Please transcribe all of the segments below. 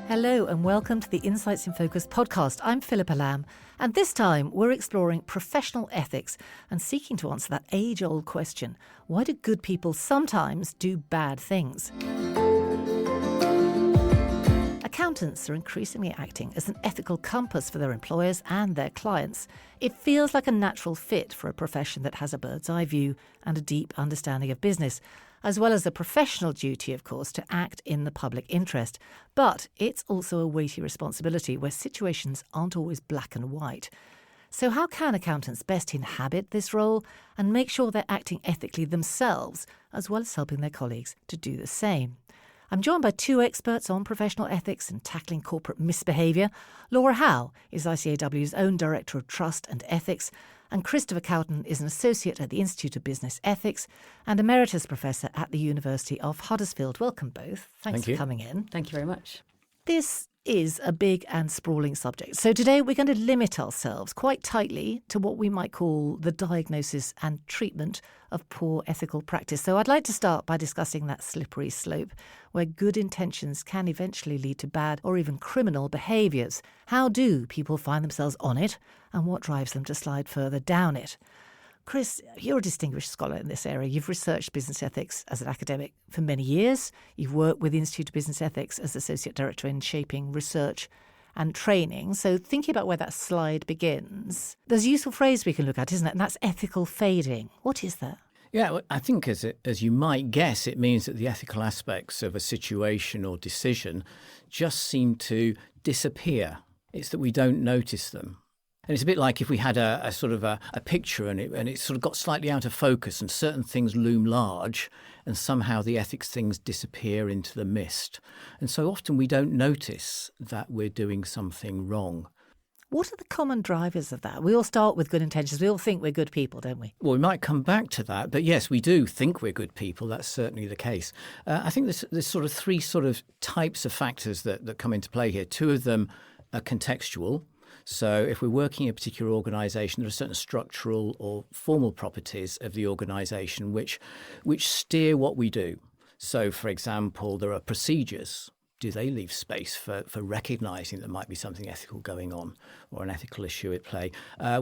Hello and welcome to the Insights in Focus podcast. I'm Philippa Lamb, and this time we're exploring professional ethics and seeking to answer that age-old question: why do good people sometimes do bad things? Accountants are increasingly acting as an ethical compass for their employers and their clients. It feels like a natural fit for a profession that has a bird's eye view and a deep understanding of business, as well as a professional duty, of course, to act in the public interest. But it's also a weighty responsibility where situations aren't always black and white. So how can accountants best inhabit this role and make sure they're acting ethically themselves, as well as helping their colleagues to do the same? I'm joined by two experts on professional ethics and tackling corporate misbehaviour. Laura Hough is ICAEW's own Director of Trust and Ethics, and Christopher Cowton is an Associate at the Institute of Business Ethics and Emeritus Professor at the University of Huddersfield. Welcome both. Thanks for coming in. Thank you very much. This is a big and sprawling subject. So today we're going to limit ourselves quite tightly to what we might call the diagnosis and treatment of poor ethical practice. So I'd like to start by discussing that slippery slope where good intentions can eventually lead to bad or even criminal behaviours. How do people find themselves on it, and what drives them to slide further down it? Chris, you're a distinguished scholar in this area. You've researched business ethics as an academic for many years. You've worked with the Institute of Business Ethics as Associate Director in shaping research and training. So thinking about where that slide begins, there's a useful phrase we can look at, isn't it? And that's ethical fading. What is that? Yeah, well, I think as you might guess, it means that the ethical aspects of a situation or decision just seem to disappear. It's that we don't notice them. And it's a bit like if we had a sort of a picture and it sort of got slightly out of focus and certain things loom large and somehow the ethics things disappear into the mist. And so often we don't notice that we're doing something wrong. What are the common drivers of that? We all start with good intentions. We all think we're good people, don't we? Well, we might come back to that. But yes, we do think we're good people. That's certainly the case. I think there's sort of three sort of types of factors that come into play here. Two of them are contextual. So if we're working in a particular organisation, there are certain structural or formal properties of the organisation which steer what we do. So, for example, there are procedures. Do they leave space for recognising there might be something ethical going on or an ethical issue at play?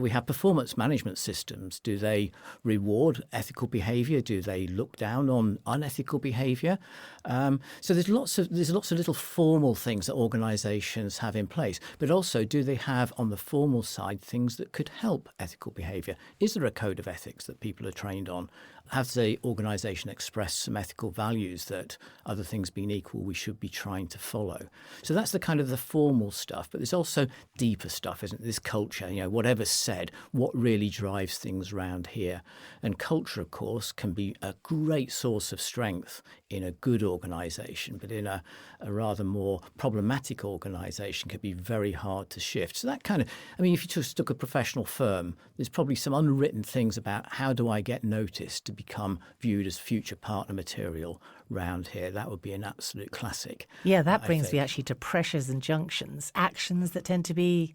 We have performance management systems. Do they reward ethical behaviour? Do they look down on unethical behaviour? So there's lots of little formal things that organisations have in place. But also, do they have on the formal side things that could help ethical behaviour? Is there a code of ethics that people are trained on? Has the organisation expressed some ethical values that, other things being equal, we should be trying to follow? So that's the kind of the formal stuff. But there's also deeper stuff, isn't it? This culture, whatever's said, what really drives things around here. And culture, of course, can be a great source of strength in a good organisation, but in a rather more problematic organisation can be very hard to shift. So that kind of, if you just took a professional firm, there's probably some unwritten things about how do I get noticed to become viewed as future partner material round here. That would be an absolute classic. Yeah, that brings me actually to pressures and junctions, actions that tend to be,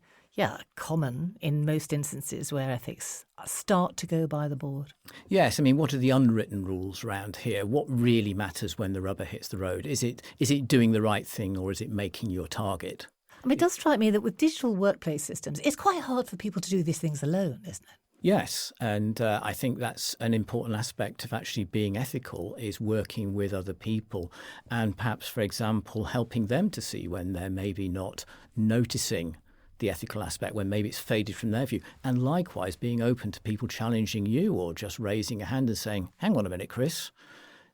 common in most instances where ethics start to go by the board. Yes, what are the unwritten rules around here? What really matters when the rubber hits the road? Is it doing the right thing or is it making your target? It does strike me that with digital workplace systems, it's quite hard for people to do these things alone, isn't it? Yes, and I think that's an important aspect of actually being ethical is working with other people and perhaps, for example, helping them to see when they're maybe not noticing the ethical aspect, when maybe it's faded from their view. And likewise, being open to people challenging you or just raising a hand and saying, hang on a minute, Chris,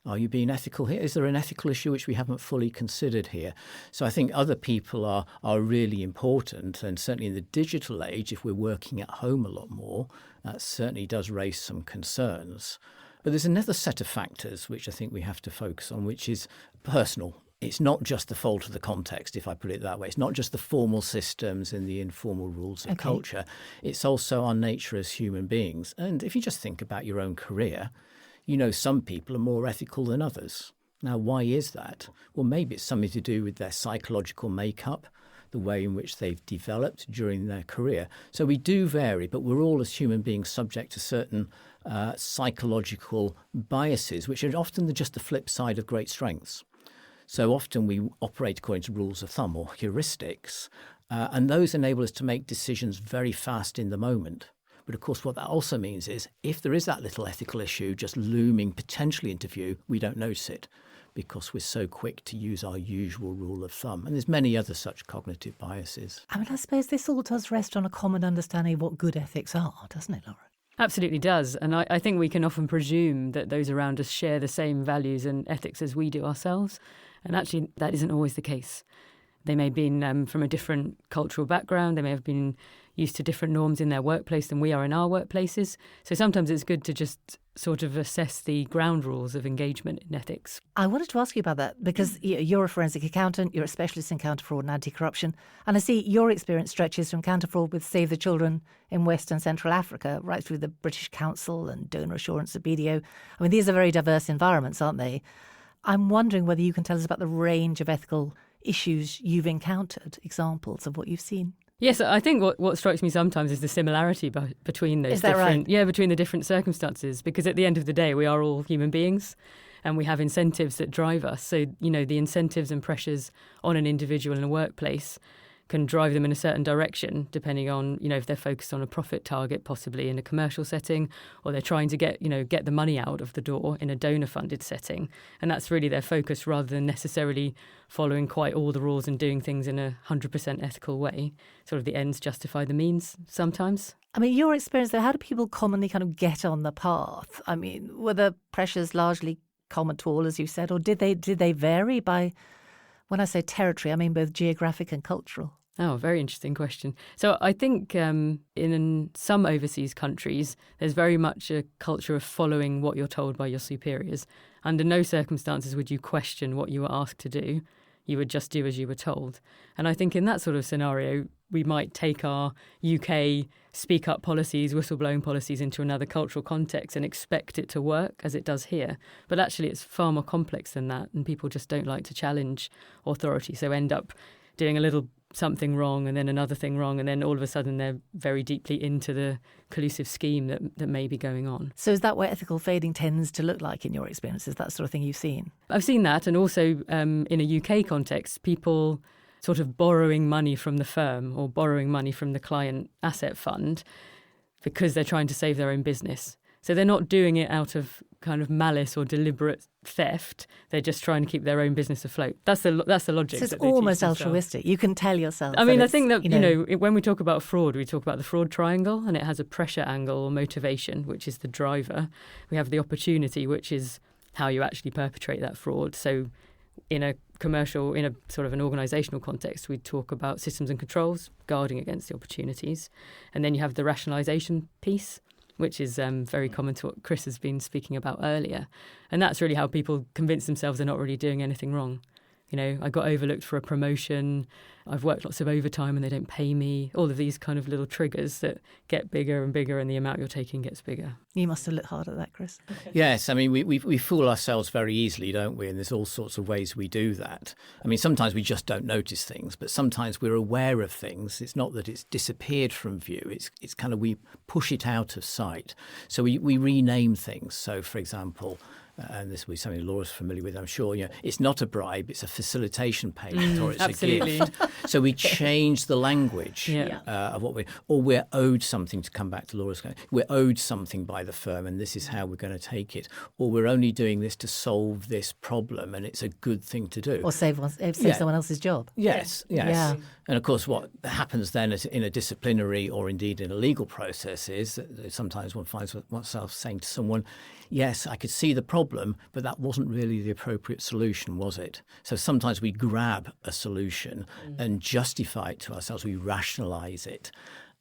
are you being ethical here? Is there an ethical issue which we haven't fully considered here? So I think other people are really important. And certainly in the digital age, if we're working at home a lot more, that certainly does raise some concerns. But there's another set of factors which I think we have to focus on, which is personal. It's not just the fault of the context, if I put it that way. It's not just the formal systems and the informal rules of culture. It's also our nature as human beings. And if you just think about your own career, some people are more ethical than others. Now, why is that? Well, maybe it's something to do with their psychological makeup, the way in which they've developed during their career. So we do vary, but we're all as human beings subject to certain psychological biases, which are often just the flip side of great strengths. So often we operate according to rules of thumb or heuristics, and those enable us to make decisions very fast in the moment. But of course, what that also means is if there is that little ethical issue just looming potentially into view, we don't notice it because we're so quick to use our usual rule of thumb. And there's many other such cognitive biases. I mean, I suppose this all does rest on a common understanding of what good ethics are, doesn't it, Laura? Absolutely does. And I think we can often presume that those around us share the same values and ethics as we do ourselves. And actually, that isn't always the case. They may have been from a different cultural background. They may have been used to different norms in their workplace than we are in our workplaces. So sometimes it's good to just sort of assess the ground rules of engagement in ethics. I wanted to ask you about that because you're a forensic accountant, you're a specialist in counter-fraud and anti-corruption, and I see your experience stretches from counter-fraud with Save the Children in West and Central Africa right through the British Council and donor assurance at BDO. I mean, these are very diverse environments, aren't they? I'm wondering whether you can tell us about the range of ethical issues you've encountered, examples of what you've seen. Yes, I think what strikes me sometimes is the similarity between those different, right? Between the different circumstances. Because at the end of the day, we are all human beings, and we have incentives that drive us. So the incentives and pressures on an individual in a workplace can drive them in a certain direction, depending on if they're focused on a profit target, possibly in a commercial setting, or they're trying to get the money out of the door in a donor-funded setting, and that's really their focus, rather than necessarily following quite all the rules and doing things in a 100% ethical way. Sort of the ends justify the means sometimes. I mean, your experience though, how do people commonly kind of get on the path? I mean, were the pressures largely common to all, as you said, or did they vary by, when I say territory, I mean both geographic and cultural? Oh, very interesting question. So I think in some overseas countries, there's very much a culture of following what you're told by your superiors. Under no circumstances would you question what you were asked to do. You would just do as you were told. And I think in that sort of scenario, we might take our UK speak-up policies, whistleblowing policies into another cultural context and expect it to work as it does here. But actually, it's far more complex than that, and people just don't like to challenge authority, so end up doing a little something wrong and then another thing wrong, and then all of a sudden they're very deeply into the collusive scheme that may be going on. So is that what ethical fading tends to look like in your experience? Is that sort of thing you've seen? I've seen that, and also in a UK context, people sort of borrowing money from the firm or borrowing money from the client asset fund because they're trying to save their own business. So they're not doing it out of kind of malice or deliberate theft. They're just trying to keep their own business afloat. That's the logic. So it's almost altruistic. You can tell yourself. I mean, I think that, when we talk about fraud, we talk about the fraud triangle, and it has a pressure angle or motivation, which is the driver. We have the opportunity, which is how you actually perpetrate that fraud. So in a commercial, in a sort of an organisational context, we talk about systems and controls, guarding against the opportunities. And then you have the rationalisation piece, which is very common to what Chris has been speaking about earlier. And that's really how people convince themselves they're not really doing anything wrong. I got overlooked for a promotion, I've worked lots of overtime and they don't pay me, all of these kind of little triggers that get bigger and bigger and the amount you're taking gets bigger. You must have looked hard at that, Chris. Yes, I mean, we fool ourselves very easily, don't we? And there's all sorts of ways we do that. I mean, sometimes we just don't notice things, but sometimes we're aware of things. It's not that it's disappeared from view. It's kind of we push it out of sight. So we rename things. So, for example, and this will be something Laura's familiar with, I'm sure, it's not a bribe, it's a facilitation payment or it's absolutely. a gift. So we change the language of what we're owed something, to come back to Laura's point. We're owed something by the firm and this is how we're going to take it. Or we're only doing this to solve this problem and it's a good thing to do. Or save someone else's job. Yes. Yeah. And of course, what happens then is in a disciplinary or indeed in a legal process is that sometimes one finds oneself saying to someone, yes, I could see the problem, but that wasn't really the appropriate solution, was it? So sometimes we grab a solution and justify it to ourselves. We rationalise it.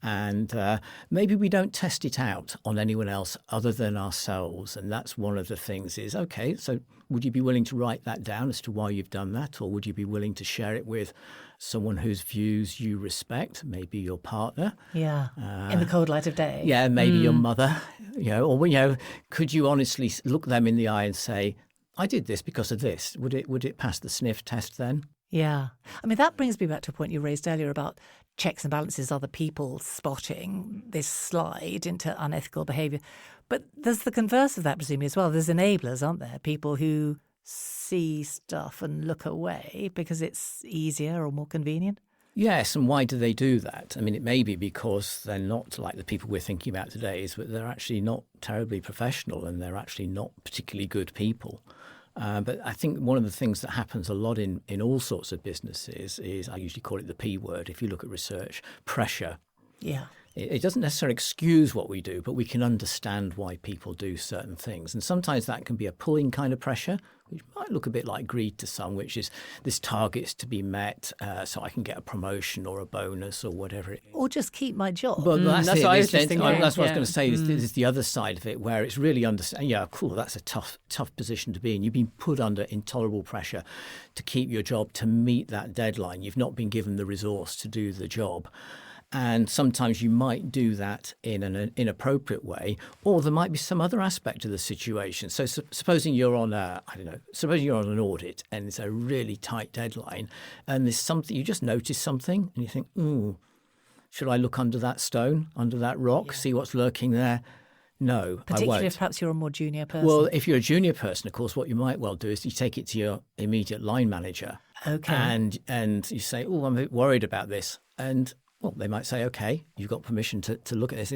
And maybe we don't test it out on anyone else other than ourselves. And that's one of the things is, OK, so would you be willing to write that down as to why you've done that? Or would you be willing to share it with someone whose views you respect, maybe your partner? Yeah, in the cold light of day. Yeah, maybe your mother, or, could you honestly look them in the eye and say, I did this because of this. Would it pass the sniff test then? Yeah. I mean, that brings me back to a point you raised earlier about checks and balances, other people spotting this slide into unethical behaviour. But there's the converse of that, presumably, as well. There's enablers, aren't there? People who see stuff and look away because it's easier or more convenient? Yes, and why do they do that? I mean, it may be because they're not like the people we're thinking about today, but they're actually not terribly professional and they're actually not particularly good people. But I think one of the things that happens a lot in all sorts of businesses is, I usually call it the P word, if you look at research, pressure. Yeah. It doesn't necessarily excuse what we do, but we can understand why people do certain things. And sometimes that can be a pulling kind of pressure, which might look a bit like greed to some, which is this target's to be met so I can get a promotion or a bonus or whatever it is. Or just keep my job. Well, that's what I was just thinking. That's what I was going to say. This is the other side of it, where it's really cool, that's a tough position to be in. You've been put under intolerable pressure to keep your job, to meet that deadline. You've not been given the resource to do the job. And sometimes you might do that in an inappropriate way, or there might be some other aspect of the situation. So supposing you're on supposing you're on an audit and it's a really tight deadline, and there's something, you just notice something and you think, should I look under that stone, under that rock, see what's lurking there? No, Particularly I won't. if perhaps you're a more junior person. Well, if you're a junior person, of course, what you might well do is you take it to your immediate line manager. Okay. And you say, I'm a bit worried about this. And well, they might say, OK, you've got permission to look at this.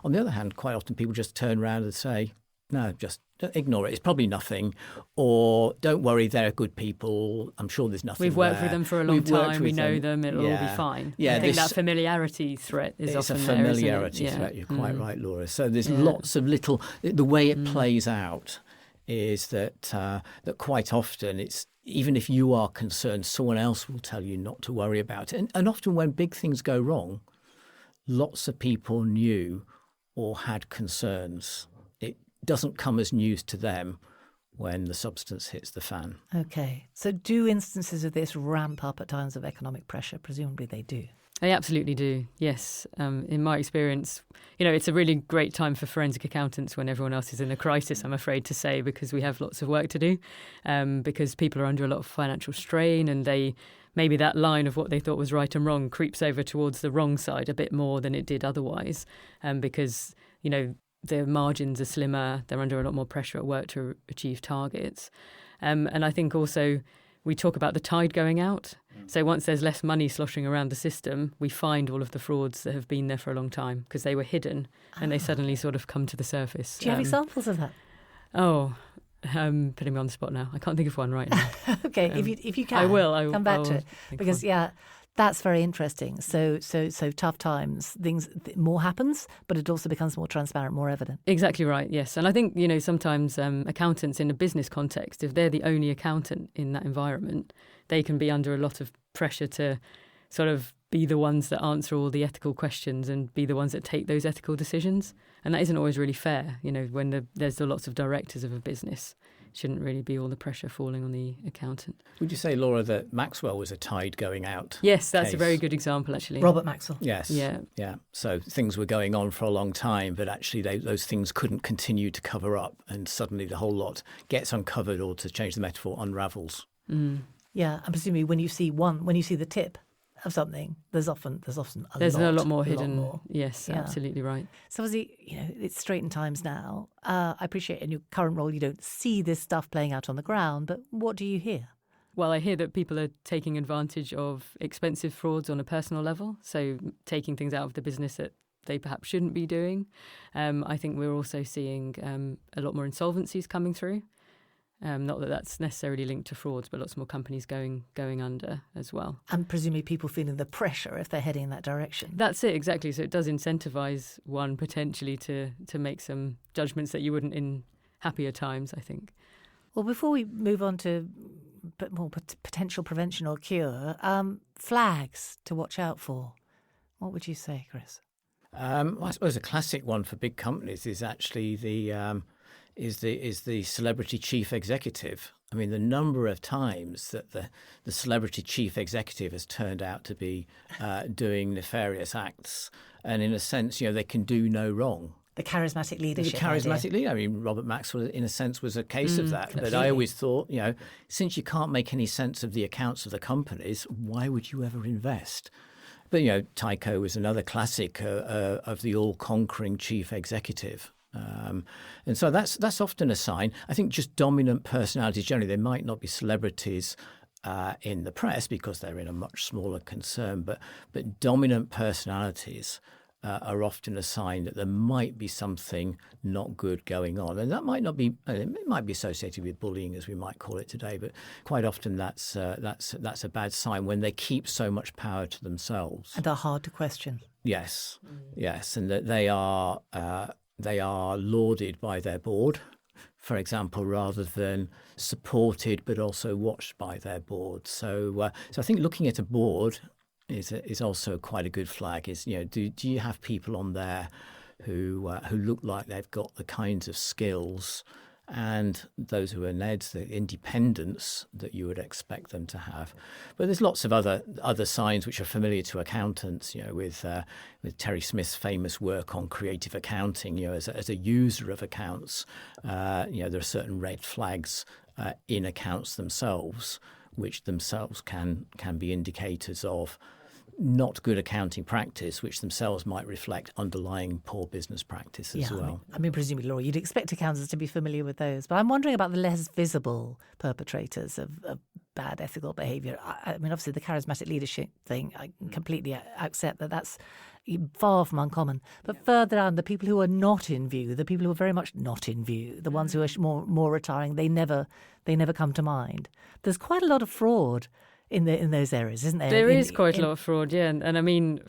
On the other hand, quite often people just turn around and say, no, just ignore it. It's probably nothing. Or don't worry, they're good people. I'm sure there's nothing. We've worked there. with them for a long time. We know them. It'll all be fine. Yeah, I think that familiarity threat is often there. It's a familiarity threat. You're quite right, Laura. So there's lots of little. The way it plays out is that quite often it's, even if you are concerned, someone else will tell you not to worry about it. And often when big things go wrong, lots of people knew or had concerns. It doesn't come as news to them when the substance hits the fan. Okay. So do instances of this ramp up at times of economic pressure? Presumably they do. They absolutely do, yes. In my experience, it's a really great time for forensic accountants when everyone else is in a crisis, I'm afraid to say, because we have lots of work to do, because people are under a lot of financial strain and maybe that line of what they thought was right and wrong creeps over towards the wrong side a bit more than it did otherwise, because, their margins are slimmer, they're under a lot more pressure at work to achieve targets. And I think also we talk about the tide going out. So once there's less money sloshing around the system, we find all of the frauds that have been there for a long time because they were hidden and they suddenly sort of come to the surface. Do you have examples of that? Putting me on the spot now. I can't think of one right now. Okay, if you can, I will. Come back to it because that's very interesting. So tough times, more happens, but it also becomes more transparent, more evident. Exactly right. Yes, and I think sometimes accountants in a business context, if they're the only accountant in that environment, they can be under a lot of pressure to sort of be the ones that answer all the ethical questions and be the ones that take those ethical decisions. And that isn't always really fair. When there's lots of directors of a business, it shouldn't really be all the pressure falling on the accountant. Would you say, Laura, that Maxwell was a tide going out? Yes, that's case? A very good example, actually. Robert Maxwell. Yes. Yeah. So things were going on for a long time, but actually those things couldn't continue to cover up, and suddenly the whole lot gets uncovered, or to change the metaphor, unravels. Mm. Yeah, and presumably when you see the tip of something, there's often a lot more hidden. Yes, absolutely right. So obviously, it's straitened times now. I appreciate in your current role you don't see this stuff playing out on the ground, but what do you hear? Well, I hear that people are taking advantage of expensive frauds on a personal level, so taking things out of the business that they perhaps shouldn't be doing. I think we're also seeing a lot more insolvencies coming through. Not that that's necessarily linked to frauds, but lots more companies going under as well. And presumably people feeling the pressure if they're heading in that direction. That's it, exactly. So it does incentivise one potentially to make some judgments that you wouldn't in happier times, I think. Well, before we move on to more potential prevention or cure, flags to watch out for. What would you say, Chris? I suppose a classic one for big companies is actually the celebrity chief executive. I mean, the number of times that the celebrity chief executive has turned out to be doing nefarious acts, and in a sense, they can do no wrong. The charismatic leadership. The charismatic leader. I mean, Robert Maxwell, in a sense, was a case of that. But I always thought, since you can't make any sense of the accounts of the companies, why would you ever invest? But, Tyco was another classic of the all-conquering chief executive. And so that's often a sign. I think just dominant personalities generally, they might not be celebrities in the press because they're in a much smaller concern, but dominant personalities are often a sign that there might be something not good going on. And that might not be, it might be associated with bullying, as we might call it today, but quite often that's a bad sign when they keep so much power to themselves. And are hard to question. Yes, yes, and that they are lauded by their board, for example, rather than supported but also watched by their board. So I think looking at a board is also quite a good flag. Is, you know, do you have people on there who look like they've got the kinds of skills and those who are NEDs, the independence that you would expect them to have. But there's lots of other signs which are familiar to accountants, you know, with Terry Smith's famous work on creative accounting, you know, as a user of accounts, you know, there are certain red flags in accounts themselves, which themselves can be indicators of not good accounting practice, which themselves might reflect underlying poor business practice as well. I mean, presumably, Laura, you'd expect accountants to be familiar with those. But I'm wondering about the less visible perpetrators of bad ethical behaviour. I mean, obviously, the charismatic leadership thing, I completely accept that's far from uncommon. But further down, the people who are not in view, the people who are very much not in view, the ones who are more retiring, they never come to mind. There's quite a lot of fraud in those areas, isn't there? There is quite a lot of fraud, yeah. And I mean,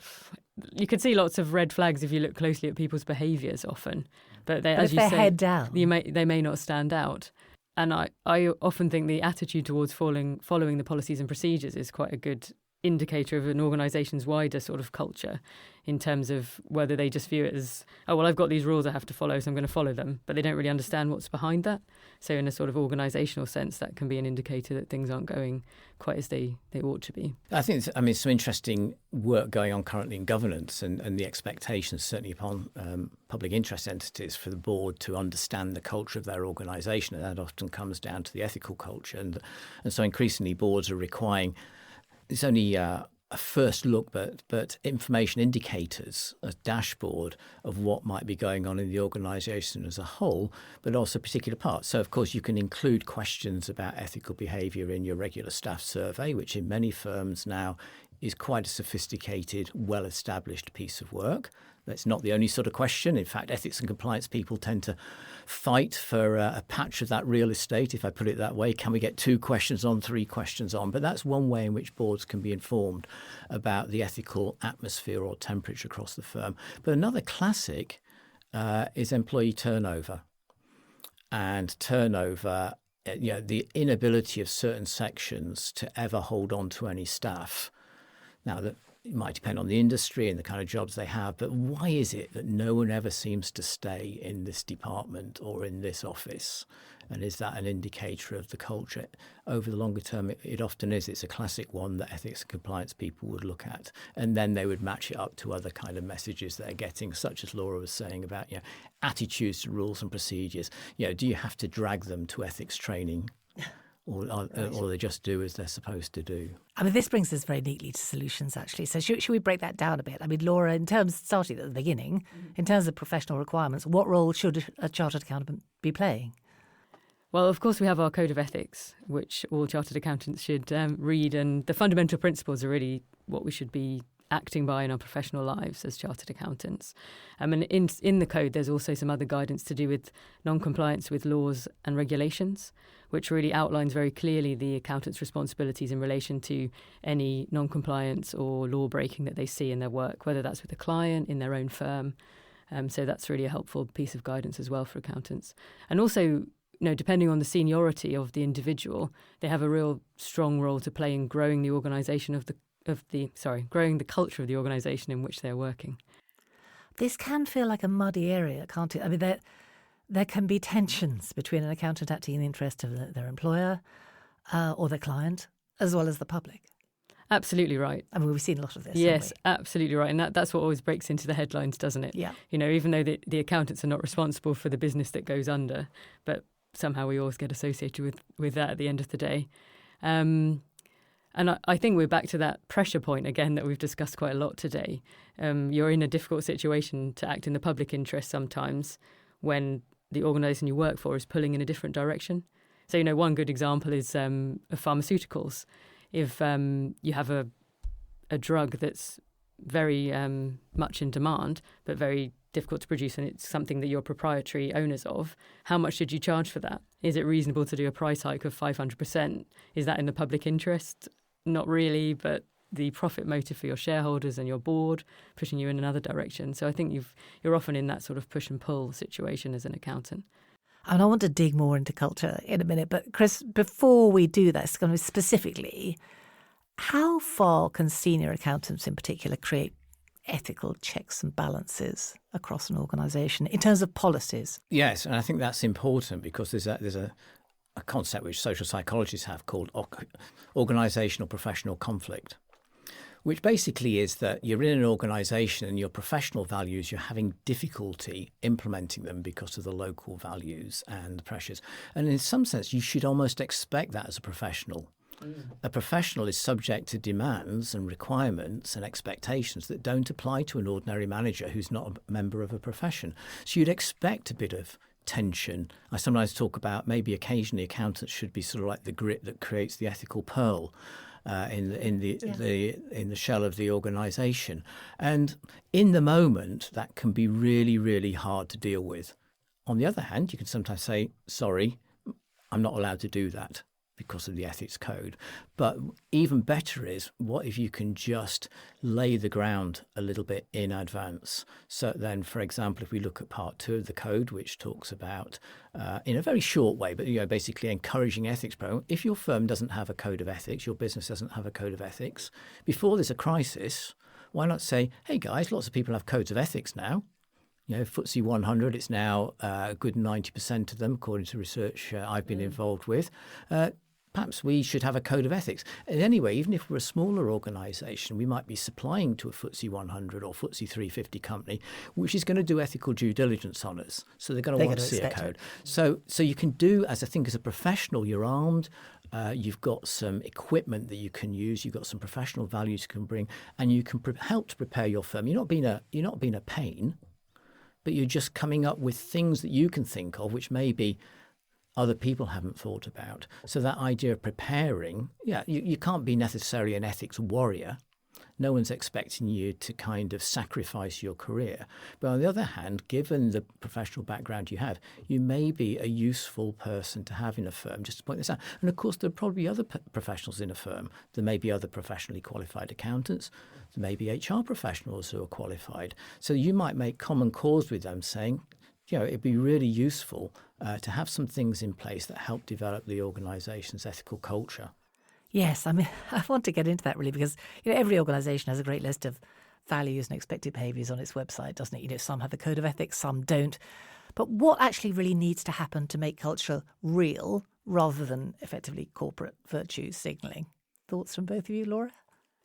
you can see lots of red flags if you look closely at people's behaviours often. But as you say, head down, they may not stand out. And I often think the attitude towards following the policies and procedures is quite a good indicator of an organisation's wider sort of culture in terms of whether they just view it as, oh, well, I've got these rules I have to follow, so I'm going to follow them. But they don't really understand what's behind that. So in a sort of organisational sense, that can be an indicator that things aren't going quite as they ought to be. I think some interesting work going on currently in governance and the expectations certainly upon public interest entities for the board to understand the culture of their organisation. And that often comes down to the ethical culture. And so increasingly boards are requiring, it's only a first look, but information indicators, a dashboard of what might be going on in the organisation as a whole, but also particular parts. So, of course, you can include questions about ethical behaviour in your regular staff survey, which in many firms now is quite a sophisticated, well-established piece of work. That's not the only sort of question. In fact, ethics and compliance people tend to fight for a patch of that real estate, if I put it that way. Can we get 2 questions on, 3 questions on? But that's one way in which boards can be informed about the ethical atmosphere or temperature across the firm. But another classic is employee turnover. And turnover, you know, the inability of certain sections to ever hold on to any staff. Now, it might depend on the industry and the kind of jobs they have, but why is it that no one ever seems to stay in this department or in this office? And is that an indicator of the culture? Over the longer term, it often is. It's a classic one that ethics and compliance people would look at. And then they would match it up to other kind of messages they're getting, such as Laura was saying about, you know, attitudes to rules and procedures. You know, do you have to drag them to ethics training? Or they just do as they're supposed to do. I mean, this brings us very neatly to solutions, actually. So should we break that down a bit? I mean, Laura, in terms, starting at the beginning, in terms of professional requirements, what role should a chartered accountant be playing? Well, of course, we have our Code of Ethics, which all chartered accountants should read. And the fundamental principles are really what we should be acting by in our professional lives as chartered accountants. And in the code, there's also some other guidance to do with non-compliance with laws and regulations, which really outlines very clearly the accountant's responsibilities in relation to any non-compliance or law breaking that they see in their work, whether that's with a client, in their own firm. So that's really a helpful piece of guidance as well for accountants. And also, you know, depending on the seniority of the individual, they have a real strong role to play in growing the organisation growing the culture of the organisation in which they're working. This can feel like a muddy area, can't it? I mean, there can be tensions between an accountant acting in the interest of their employer or their client, as well as the public. Absolutely right. I mean, we've seen a lot of this. Yes, absolutely right. And that's what always breaks into the headlines, doesn't it? Yeah. You know, even though the accountants are not responsible for the business that goes under, but somehow we always get associated with that at the end of the day. And I think we're back to that pressure point again that we've discussed quite a lot today. You're in a difficult situation to act in the public interest sometimes, when the organisation you work for is pulling in a different direction. So, one good example is of pharmaceuticals. If you have a drug that's very much in demand, but very difficult to produce, and it's something that you're proprietary owners of, how much should you charge for that? Is it reasonable to do a price hike of 500%? Is that in the public interest? Not really, but the profit motive for your shareholders and your board pushing you in another direction. So I think you're often in that sort of push and pull situation as an accountant. And I want to dig more into culture in a minute, but Chris, before we do that, it's going to be specifically, how far can senior accountants in particular create ethical checks and balances across an organisation in terms of policies? Yes, and I think that's important because there's a concept which social psychologists have called organisational professional conflict, which basically is that you're in an organisation and your professional values, you're having difficulty implementing them because of the local values and pressures. And in some sense, you should almost expect that as a professional. A professional is subject to demands and requirements and expectations that don't apply to an ordinary manager who's not a member of a profession. So you'd expect a bit of tension. I sometimes talk about maybe occasionally accountants should be sort of like the grit that creates the ethical pearl in the shell of the organisation. And in the moment, that can be really, really hard to deal with. On the other hand, you can sometimes say, sorry, I'm not allowed to do that because of the ethics code. But even better is, what if you can just lay the ground a little bit in advance? So then, for example, if we look at part 2 of the code, which talks about, in a very short way, but basically encouraging ethics program. If your firm doesn't have a code of ethics, your business doesn't have a code of ethics, before there's a crisis, why not say, hey guys, lots of people have codes of ethics now. FTSE 100, it's now a good 90% of them, according to research I've been involved with. Perhaps we should have a code of ethics. And anyway, even if we're a smaller organisation, we might be supplying to a FTSE 100 or FTSE 350 company, which is going to do ethical due diligence on us. So they're going to want to see a code. So you can do, as a professional, you're armed. You've got some equipment that you can use. You've got some professional values you can bring, and you can help to prepare your firm. You're not being a pain, but you're just coming up with things that you can think of, which maybe other people haven't thought about. So that idea of preparing, you can't be necessarily an ethics warrior. No one's expecting you to kind of sacrifice your career. But on the other hand, given the professional background you have, you may be a useful person to have in a firm, just to point this out. And of course, there are probably other professionals in a firm. There may be other professionally qualified accountants. There may be HR professionals who are qualified. So you might make common cause with them saying, it'd be really useful to have some things in place that help develop the organisation's ethical culture. Yes, I want to get into that really because every organisation has a great list of values and expected behaviours on its website, doesn't it? Some have a code of ethics, some don't. But what actually really needs to happen to make culture real rather than effectively corporate virtue signalling? Thoughts from both of you, Laura?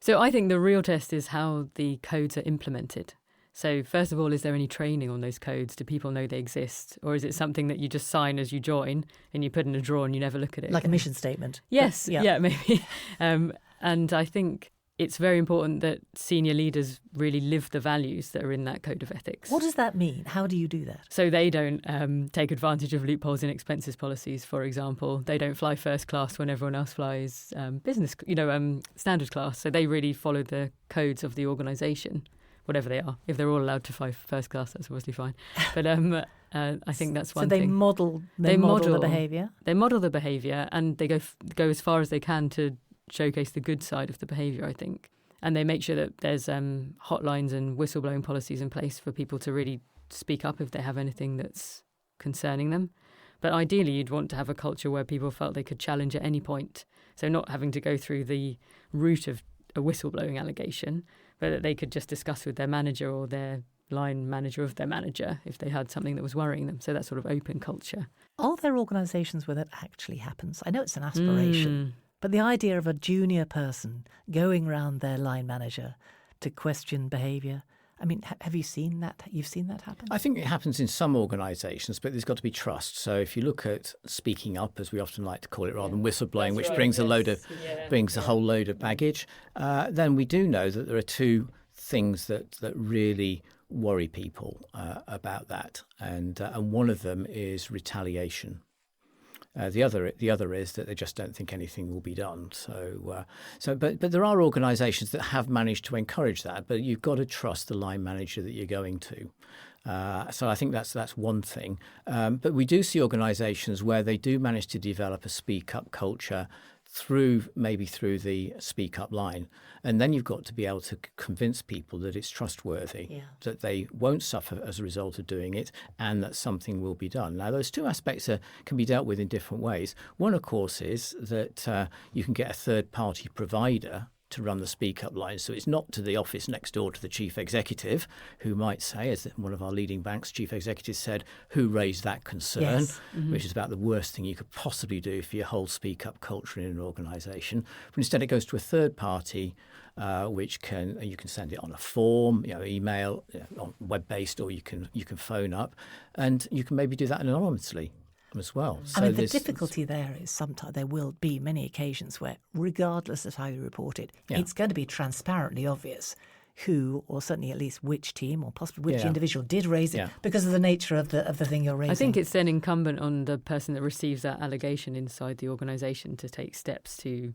So I think the real test is how the codes are implemented. So first of all, is there any training on those codes? Do people know they exist? Or is it something that you just sign as you join and you put in a drawer and you never look at it? Like a mission statement. Yes, yeah maybe. And I think it's very important that senior leaders really live the values that are in that code of ethics. What does that mean? How do you do that? So they don't take advantage of loopholes in expenses policies, for example. They don't fly first class when everyone else flies business, standard class. So they really follow the codes of the organisation, whatever they are. If they're all allowed to fly first class, that's obviously fine. But I think that's one thing. So they model the behaviour? They model the behaviour and they go as far as they can to showcase the good side of the behaviour, I think. And they make sure that there's hotlines and whistleblowing policies in place for people to really speak up if they have anything that's concerning them. But ideally, you'd want to have a culture where people felt they could challenge at any point. So not having to go through the route of a whistleblowing allegation, but that they could just discuss with their manager or their line manager of their manager if they had something that was worrying them. So that sort of open culture. Are there organisations where that actually happens? I know it's an aspiration, but the idea of a junior person going round their line manager to question behaviour, I mean, have you seen that? You've seen that happen? I think it happens in some organisations, but there's got to be trust. So if you look at speaking up, as we often like to call it, rather than whistleblowing, which brings brings a whole load of baggage, then we do know that there are two things that really worry people about that, and one of them is retaliation. The other is that they just don't think anything will be done. But there are organisations that have managed to encourage that. But you've got to trust the line manager that you're going to. So I think that's one thing. But we do see organisations where they do manage to develop a speak up culture through the speak up line. And then you've got to be able to convince people that it's trustworthy, that they won't suffer as a result of doing it, and that something will be done. Now, those two aspects can be dealt with in different ways. One, of course, is that you can get a third-party provider to run the speak up line. So it's not to the office next door to the chief executive, who might say, as one of our leading banks chief executives said, who raised that concern, which is about the worst thing you could possibly do for your whole speak up culture in an organisation. But instead it goes to a third party, which you can send it on a form, email, on web-based, or you can phone up, and you can maybe do that anonymously as well. I mean, the difficulty there is sometimes there will be many occasions where, regardless of how you report it, it's going to be transparently obvious who, or certainly at least which team, or possibly which individual did raise it because of the nature of the thing you're raising. I think it's then incumbent on the person that receives that allegation inside the organisation to take steps to,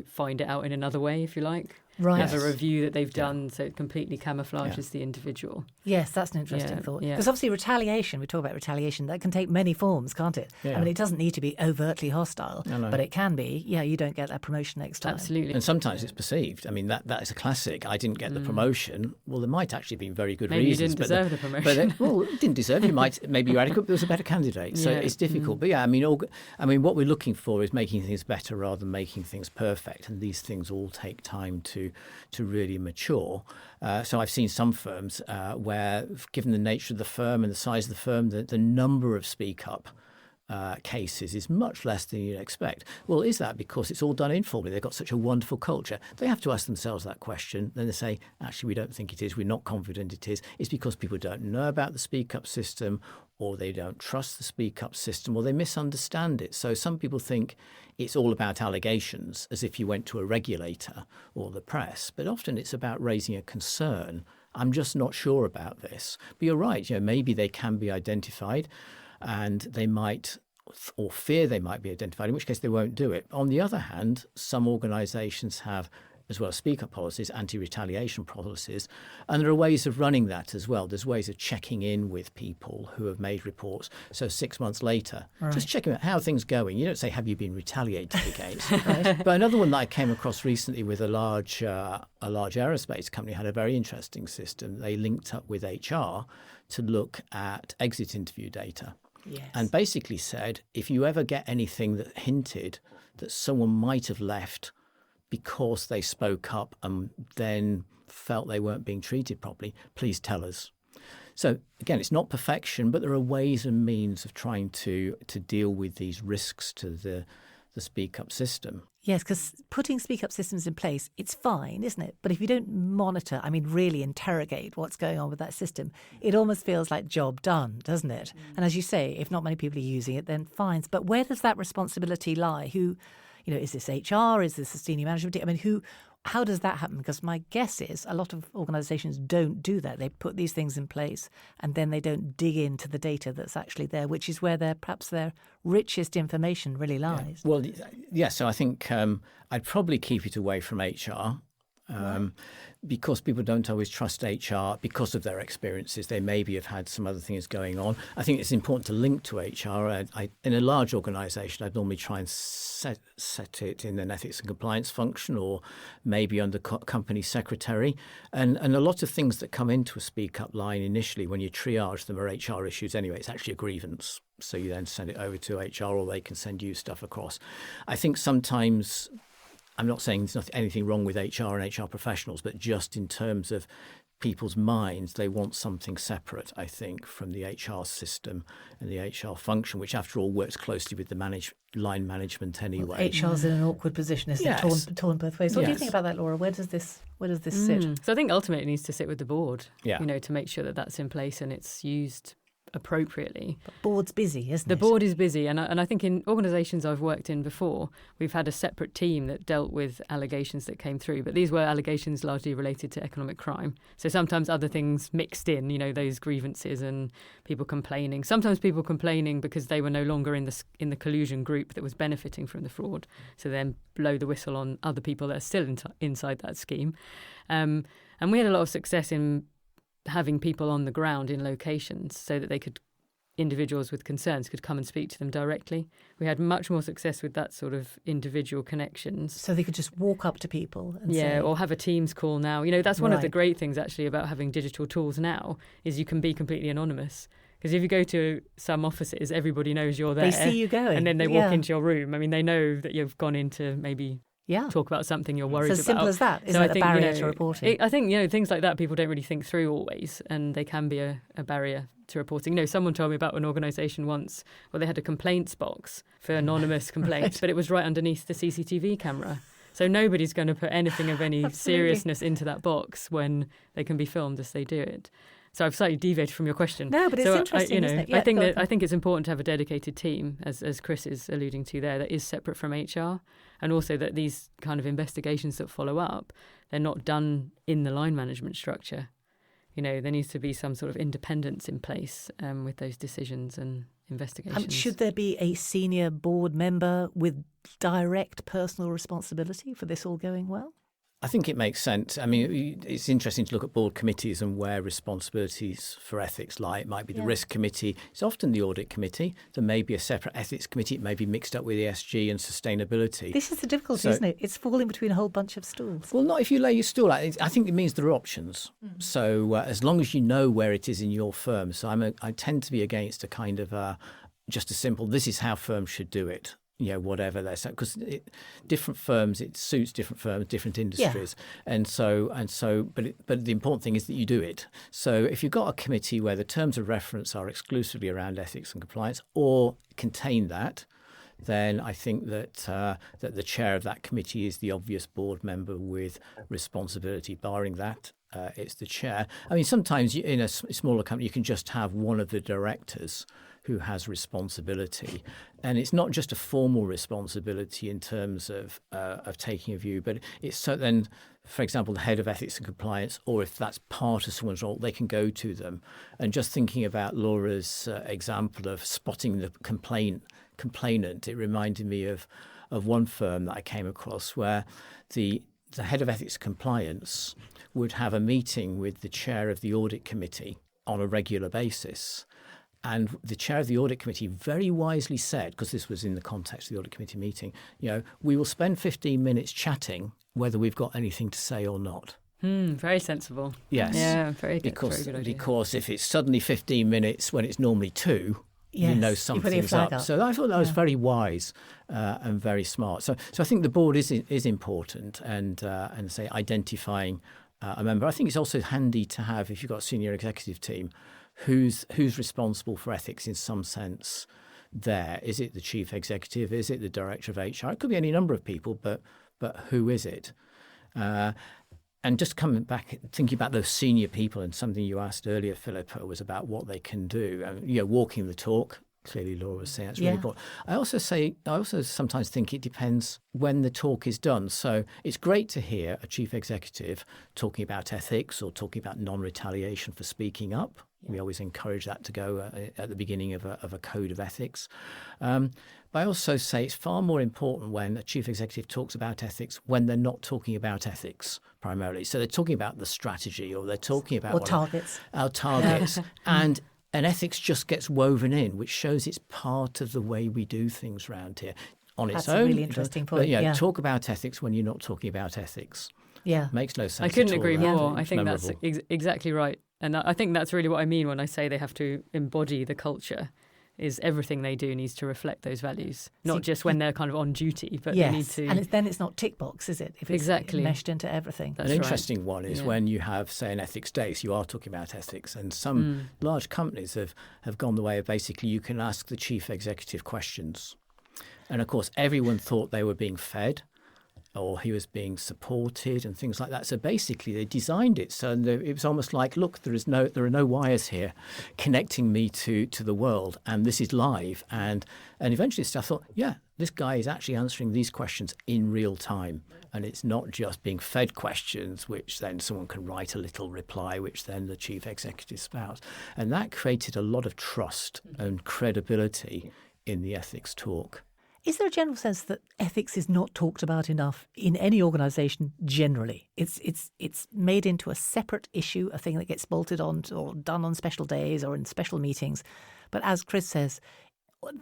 find it out in another way, if you like. Right. Have a review that they've done so it completely camouflages the individual. Yes, that's an interesting thought. Because obviously retaliation, we talk about retaliation, that can take many forms, can't it? Yeah. I mean, it doesn't need to be overtly hostile, but it can be, you don't get that promotion next time. Absolutely. And sometimes it's perceived. I mean, that is a classic. I didn't get the promotion. Well, there might actually be very good maybe reasons. Maybe you didn't deserve the promotion. Well, didn't deserve. Maybe you're adequate, but there was a better candidate. So it's difficult. But I mean, what we're looking for is making things better rather than making things perfect. And these things all take time to really mature. So I've seen some firms where, given the nature of the firm and the size of the firm, the number of speak up cases is much less than you'd expect. Well, is that because it's all done informally? They've got such a wonderful culture. They have to ask themselves that question. Then they say, actually, we don't think it is. We're not confident it is. It's because people don't know about the speak up system, or they don't trust the speak up system, or they misunderstand it. So some people think it's all about allegations, as if you went to a regulator or the press. But often it's about raising a concern. I'm just not sure about this. But you're right. Maybe they can be identified, and they might, or fear they might be identified, in which case they won't do it. On the other hand, some organisations have, as well as speak-up policies, anti-retaliation policies, and there are ways of running that as well. There's ways of checking in with people who have made reports. So 6 months later, just checking out how things going. You don't say, have you been retaliated against? Right? But another one that I came across recently with a large aerospace company had a very interesting system. They linked up with HR to look at exit interview data. Yes. And basically said, if you ever get anything that hinted that someone might have left because they spoke up and then felt they weren't being treated properly, please tell us. So again, it's not perfection, but there are ways and means of trying to deal with these risks to the speak-up system. Yes, because putting speak-up systems in place, it's fine, isn't it? But if you don't monitor, really interrogate what's going on with that system, it almost feels like job done, doesn't it? And as you say, if not many people are using it, then fine. But where does that responsibility lie? Who, is this HR? Is this the senior management team? How does that happen? Because my guess is a lot of organisations don't do that. They put these things in place and then they don't dig into the data that's actually there, which is where perhaps their richest information really lies. Yeah. Well, yes. So I think I'd probably keep it away from HR. Because people don't always trust HR because of their experiences. They maybe have had some other things going on. I think it's important to link to HR. In a large organisation, I'd normally try and set it in an ethics and compliance function, or maybe under company secretary. And a lot of things that come into a speak-up line initially, when you triage them, are HR issues anyway. It's actually a grievance. So you then send it over to HR, or they can send you stuff across. I think sometimes, I'm not saying there's anything wrong with HR and HR professionals, but just in terms of people's minds, they want something separate, I think, from the HR system and the HR function, which after all works closely with the line management anyway. Well, HR's in an awkward position, isn't it? Torn both ways. What do you think about that, Laura? Where does this sit? So I think ultimately it needs to sit with the board, to make sure that that's in place and it's used appropriately. But board's busy, isn't it? The board is busy, and I think in organisations I've worked in before, we've had a separate team that dealt with allegations that came through, but these were allegations largely related to economic crime. So sometimes other things mixed in, those grievances and people complaining. Sometimes people complaining because they were no longer in the collusion group that was benefiting from the fraud, so then blow the whistle on other people that are still inside that scheme. And we had a lot of success in having people on the ground in locations so that individuals with concerns could come and speak to them directly. We had much more success with that sort of individual connections. So they could just walk up to people and say... or have a Teams call now. That's one of the great things actually about having digital tools now, is you can be completely anonymous. Because if you go to some offices, everybody knows you're there. They see you going. And then they walk into your room. I mean, they know that you've gone in to maybe talk about something you're worried about. It's as simple as that. Isn't it a barrier to reporting? I think, things like that people don't really think through always, and they can be a barrier to reporting. Someone told me about an organisation once where they had a complaints box for anonymous complaints, but it was right underneath the CCTV camera. So nobody's going to put anything of any seriousness into that box when they can be filmed as they do it. So I've slightly deviated from your question. No, but it's interesting, isn't it? Yeah, I think it's important to have a dedicated team, as Chris is alluding to there, that is separate from HR, and also that these kind of investigations that follow up, they're not done in the line management structure. There needs to be some sort of independence in place with those decisions and investigations. Should there be a senior board member with direct personal responsibility for this all going well? I think it makes sense. I mean, it's interesting to look at board committees and where responsibilities for ethics lie. It might be the risk committee. It's often the audit committee. There may be a separate ethics committee. It may be mixed up with ESG and sustainability. This is the difficulty, isn't it? It's falling between a whole bunch of stools. Well, not if you lay your stool out. I think it means there are options. So as long as you know where it is in your firm. So I tend to be against a kind of just a simple, this is how firms should do it. Whatever they're saying, because different firms, it suits different firms, different industries, but the important thing is that you do it. So if you've got a committee where the terms of reference are exclusively around ethics and compliance, or contain that, then I think that that the chair of that committee is the obvious board member with responsibility. Barring that, it's the chair. I mean, sometimes in a smaller company, you can just have one of the directors who has responsibility, and it's not just a formal responsibility in terms of taking a view, but it's so then, for example, the head of ethics and compliance, or if that's part of someone's role, they can go to them. And just thinking about Laura's example of spotting the complainant, it reminded me of one firm that I came across where the head of ethics and compliance would have a meeting with the chair of the audit committee on a regular basis. And the chair of the audit committee very wisely said, because this was in the context of the audit committee meeting, we will spend 15 minutes chatting whether we've got anything to say or not. Very sensible. Yes. Yeah, very good. Because, very good idea. Because if it's suddenly 15 minutes when it's normally 2, you know something's up. So I thought that was very wise and very smart. So I think the board is important and say identifying a member. I think it's also handy to have, if you've got a senior executive team, who's responsible for ethics in some sense there. Is it the chief executive? Is it the director of HR? It could be any number of people, but who is it? And just coming back, thinking about those senior people, and something you asked earlier, Philippa, was about what they can do. Walking the talk. Clearly, Laura was saying that's really important. I also sometimes think it depends when the talk is done. So it's great to hear a chief executive talking about ethics or talking about non-retaliation for speaking up. We always encourage that to go at the beginning of a code of ethics. But I also say it's far more important when a chief executive talks about ethics when they're not talking about ethics primarily. So they're talking about the strategy, or they're talking about our targets. And ethics just gets woven in, which shows it's part of the way we do things around here on its own. That's a really interesting point. But talk about ethics when you're not talking about ethics. Yeah. Makes no sense. I couldn't at all. agree more. I think memorable. that's exactly right. And I think that's really what I mean when I say they have to embody the culture, is everything they do needs to reflect those values, not just when they're kind of on duty, but they need to... And then it's not tick box, is it? If it's meshed into everything. An interesting one is when you have, say, an ethics day, so you are talking about ethics, and some large companies have gone the way of basically you can ask the chief executive questions. And, of course, everyone thought they were being fed. or he was being supported and things like that. So basically they designed it so it was almost like, look, there are no wires here connecting me to the world, and this is live. And eventually I thought, yeah, this guy is actually answering these questions in real time. And it's not just being fed questions, which then someone can write a little reply, which then the chief executive spouts. And that created a lot of trust and credibility in the ethics talk. Is there a general sense that ethics is not talked about enough in any organisation generally? It's made into a separate issue, a thing that gets bolted on or done on special days or in special meetings. But as Chris says,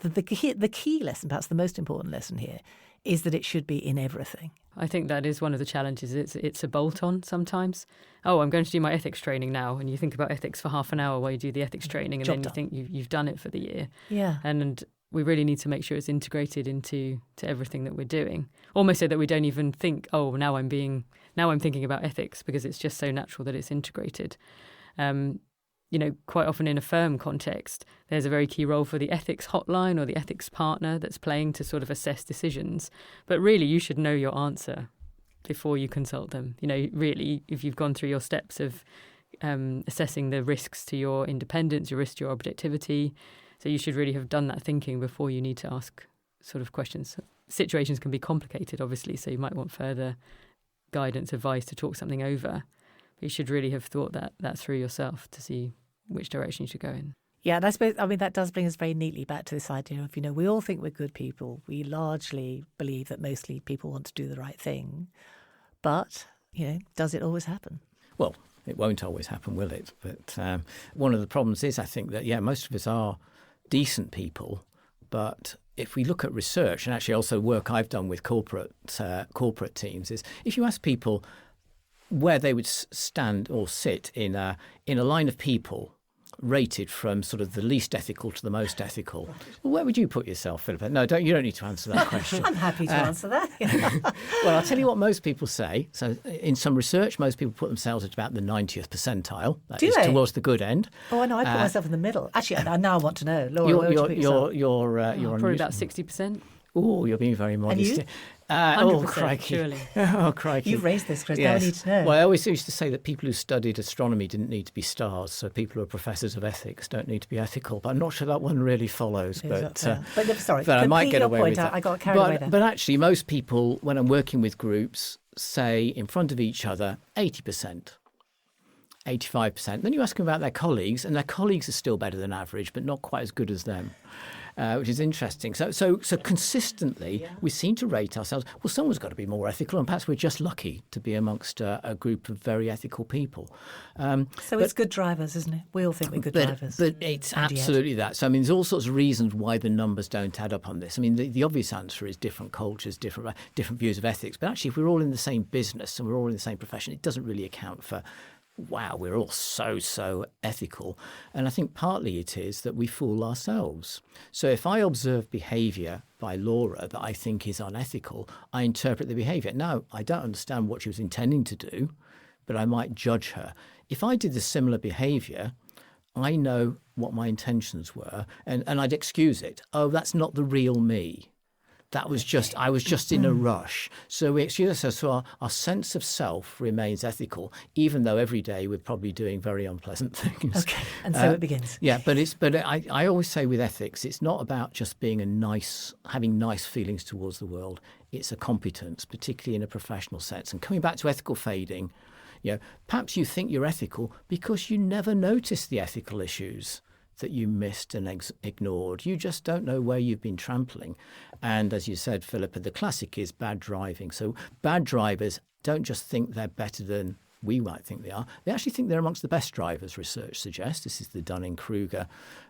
the key lesson, perhaps the most important lesson here, is that it should be in everything. I think that is one of the challenges. It's a bolt-on sometimes. Oh, I'm going to do my ethics training now. And you think about ethics for half an hour while you do the ethics training, and then you think you've done it for the year. Yeah. And we really need to make sure it's integrated into everything that we're doing, almost so that we don't even think, oh, now I'm thinking about ethics, because it's just so natural that it's integrated. Quite often in a firm context, there's a very key role for the ethics hotline or the ethics partner that's playing to sort of assess decisions. But really, you should know your answer before you consult them. Really, if you've gone through your steps of assessing the risks to your independence, your risk to your objectivity. So you should really have done that thinking before you need to ask sort of questions. Situations can be complicated, obviously, so you might want further guidance, advice to talk something over. But you should really have thought that through yourself to see which direction you should go in. Yeah, and I suppose, that does bring us very neatly back to this idea of, we all think we're good people. We largely believe that mostly people want to do the right thing. But, does it always happen? Well, it won't always happen, will it? But one of the problems is, I think, that, most of us are decent people, but if we look at research, and actually also work I've done with corporate teams, is if you ask people where they would stand or sit in a line of people rated from sort of the least ethical to the most ethical, well, where would you put yourself, Philippa? No, you don't need to answer that question. I'm happy to answer that. Well, I'll tell you what most people say. So in some research, most people put themselves at about the 90th percentile. That is towards the good end. Oh, I know. I put myself in the middle. Actually, now I want to know. Laura, you're probably about 60%. Oh, you're being very modest. And you? 100%, crikey. surely. Oh, crikey. You've raised this, Chris. Yes. Now I need to know. Well, I always used to say that people who studied astronomy didn't need to be stars, so people who are professors of ethics don't need to be ethical. But I'm not sure that one really follows. But I might get away with that. I got carried away there. But actually, most people, when I'm working with groups, say in front of each other, 80%. 85%. Then you ask them about their colleagues, and their colleagues are still better than average, but not quite as good as them, which is interesting. So consistently, we seem to rate ourselves. Well, someone's got to be more ethical, and perhaps we're just lucky to be amongst a group of very ethical people. It's good drivers, isn't it? We all think we're good drivers. But it's absolutely that. So, there's all sorts of reasons why the numbers don't add up on this. The obvious answer is different cultures, different views of ethics. But actually, if we're all in the same business and we're all in the same profession, it doesn't really account for, wow, we're all so ethical. And I think partly it is that we fool ourselves. So if I observe behaviour by Laura that I think is unethical, I interpret the behaviour. Now, I don't understand what she was intending to do, but I might judge her. If I did the similar behaviour, I know what my intentions were, and I'd excuse it. Oh, that's not the real me. I was just in a rush. So we excuse ourselves. So our sense of self remains ethical, even though every day we're probably doing very unpleasant things. Okay, and so it begins. Yeah, but I always say with ethics, it's not about just being having nice feelings towards the world. It's a competence, particularly in a professional sense. And coming back to ethical fading, perhaps you think you're ethical because you never noticed the ethical issues that you missed and ignored. You just don't know where you've been trampling. And as you said, Philippa, the classic is bad driving. So bad drivers don't just think they're better than we might think they are. They actually think they're amongst the best drivers, research suggests. This is the Dunning-Kruger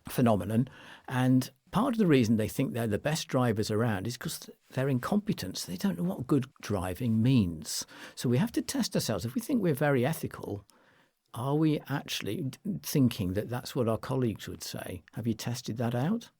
phenomenon. And part of the reason they think they're the best drivers around is because they're incompetent. They don't know what good driving means. So we have to test ourselves. If we think we're very ethical, are we actually thinking that that's what our colleagues would say? Have you tested that out?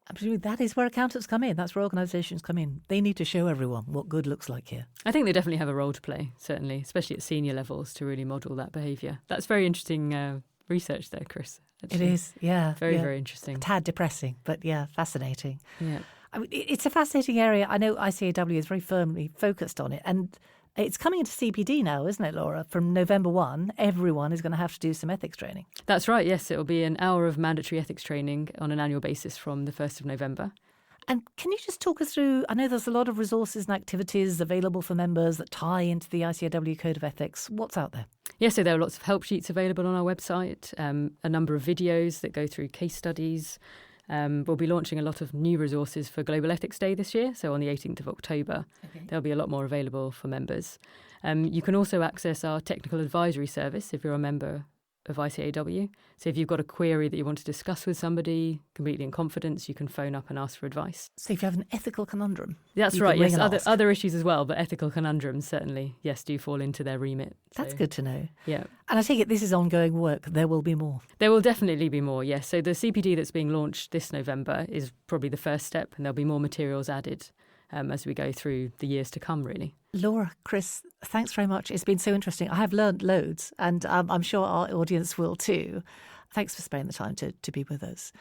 Absolutely. That is where accountants come in. That's where organisations come in. They need to show everyone what good looks like here. I think they definitely have a role to play, certainly, especially at senior levels, to really model that behaviour. That's very interesting research there, Chris. Actually. It is, yeah. Very interesting. A tad depressing, but fascinating. Yeah. I mean, it's a fascinating area. I know ICAEW is very firmly focused on it, and it's coming into CPD now, isn't it, Laura? From November 1, everyone is going to have to do some ethics training. That's right, yes. It'll be an hour of mandatory ethics training on an annual basis from the 1st of November. And can you just talk us through, I know there's a lot of resources and activities available for members that tie into the ICAEW Code of Ethics. What's out there? Yes, so there are lots of help sheets available on our website, a number of videos that go through case studies. We'll be launching a lot of new resources for Global Ethics Day this year, so on the 18th of October. Okay. There'll be a lot more available for members. You can also access our technical advisory service if you're a member of ICAEW. So if you've got a query that you want to discuss with somebody completely in confidence, you can phone up and ask for advice. So if you have an ethical conundrum, that's right. Yes, other issues as well, but ethical conundrums certainly, yes, do fall into their remit. That's good to know. Yeah. And I take it this is ongoing work. There will be more. There will definitely be more, yes. So the CPD that's being launched this November is probably the first step, and there'll be more materials added as we go through the years to come, really. Laura, Chris, thanks very much. It's been so interesting. I have learned loads, and I'm sure our audience will too. Thanks for sparing the time to be with us.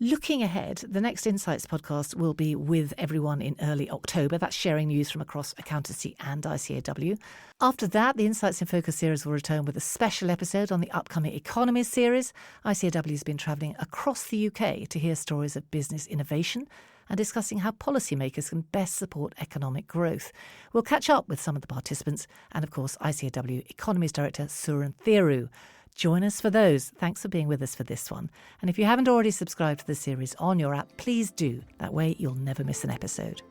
Looking ahead, the next Insights podcast will be with everyone in early October. That's sharing news from across accountancy and ICAEW. After that, the Insights in Focus series will return with a special episode on the upcoming Economies series. ICAEW has been travelling across the UK to hear stories of business innovation and discussing how policymakers can best support economic growth. We'll catch up with some of the participants and, of course, ICAEW Economies Director Suren Theru. Join us for those. Thanks for being with us for this one. And if you haven't already subscribed to the series on your app, please do. That way you'll never miss an episode.